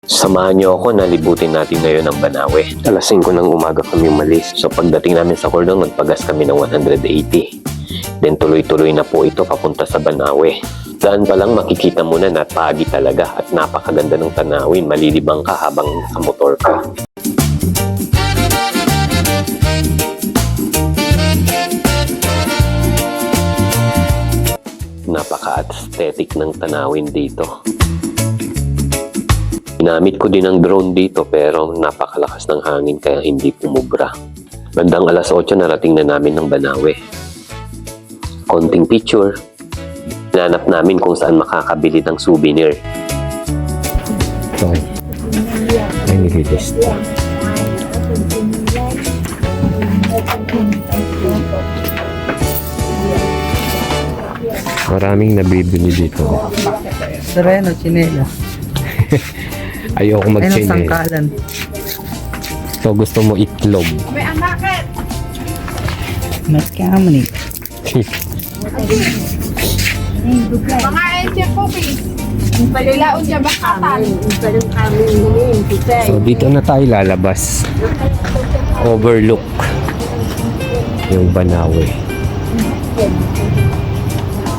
Samahan niyo ako na libutin natin ngayon ang Banawe. Alas 5 ng umaga kami umalis. So pagdating namin sa Cordon, nagpagas kami ng 180. Then tuloy-tuloy na po ito papunta sa Banawe. Daan pa lang makikita mo na napagi talaga at napakaganda ng tanawin. Malilibang ka habang sa motor ka. Napaka-aesthetic ng tanawin dito. Ginamit ko din ang drone dito pero napakalakas ng hangin kaya hindi pumubra. Bandang alas 8 narating na namin ng Banawe. Konting picture. Hinanap namin kung saan makakabili ng souvenir. Okay. Ay, nililist. Maraming nabibili dito. Sereno, chinela. Ayoko Ayun ang mag-chinelas. sangkalan. So gusto mo itlog. Mas kamo ni. Mga siya po, palilaon siya bakatan. So dito na tayo lalabas. Overlook yung Banawe.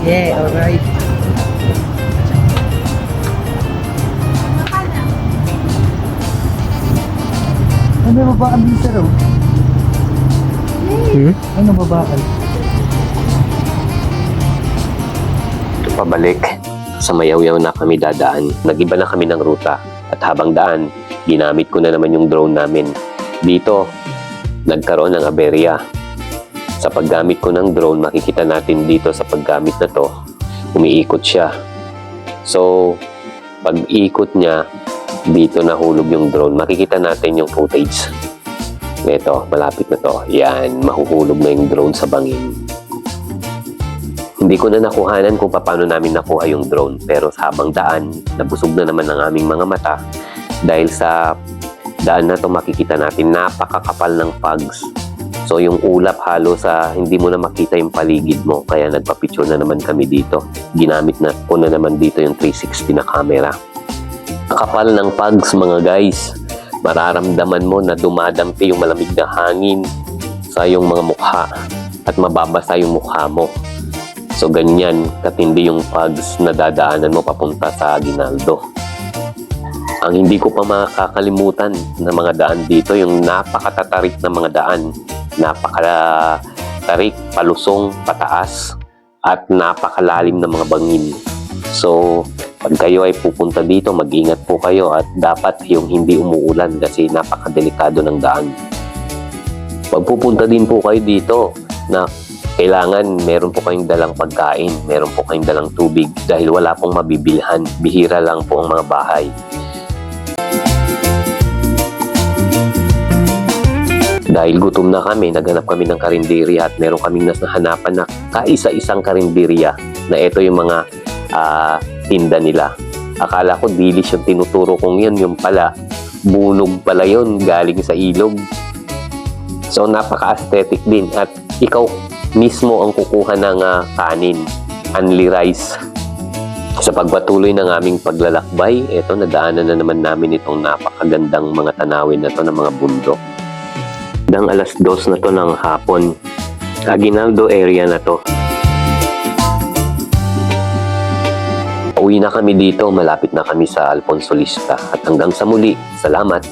Yeah, alright. Ano ba ang sir? Ano ba Pabalik. Sa Mayaw-yaw na kami dadaan. Nag-iba na kami ng ruta. At habang daan, ginamit ko na naman yung drone namin. Dito, nagkaroon ng aberya. Sa paggamit ko ng drone, makikita natin dito sa paggamit na to, umiikot siya. So, pag ikot niya, dito nahulog yung drone. Makikita natin yung footage. Ito, malapit na to. Yan, mahuhulog na yung drone sa bangin. Hindi ko na nakuhanan kung paano namin nakuha yung drone. Pero sa habang daan, nabusog na naman ang aming mga mata. Dahil sa daan na to makikita natin napakakapal ng fogs. So yung ulap halo sa hindi mo na makita yung paligid mo. Kaya nagpa-picture na naman kami dito. Ginamit na ko na naman dito yung 360 na camera. Kapal ng fogs mga guys. Mararamdaman mo na dumadampi yung malamig na hangin sa iyong mga mukha at mababasa yung mukha mo. So ganyan katindi yung fogs na dadaanan mo papunta sa Aguinaldo. Ang hindi ko pa makakalimutan na mga daan dito, yung napakatatarik na mga daan. Napakatarik, palusong, pataas, at napakalalim na mga bangin. So, pag kayo ay pupunta dito, mag-ingat po kayo at dapat yung hindi umuulan kasi napakadelikado ng daan. Pag pupunta din po kayo dito na kailangan meron po kayong dalang pagkain, meron po kayong dalang tubig dahil wala pong mabibilhan. Bihira lang po ang mga bahay. Dahil gutom na kami, naghanap kami ng karinderya at meron kaming nahanapan na kaisa-isang karinderya na ito yung mga tinda nila. Akala ko dilis yung tinuturo kong yun, yung pala bunog pala yun galing sa ilog. So napaka-aesthetic din at ikaw mismo ang kukuha ng kanin, only rice. Sa pagpatuloy ng aming paglalakbay, ito nadaanan na naman namin itong napakagandang mga tanawin na to ng mga bundok. Nang alas 2 na to ng hapon, Aguinaldo area na to. Uwi na kami dito, malapit na kami sa Alfonso Lista. At hanggang sa muli, salamat!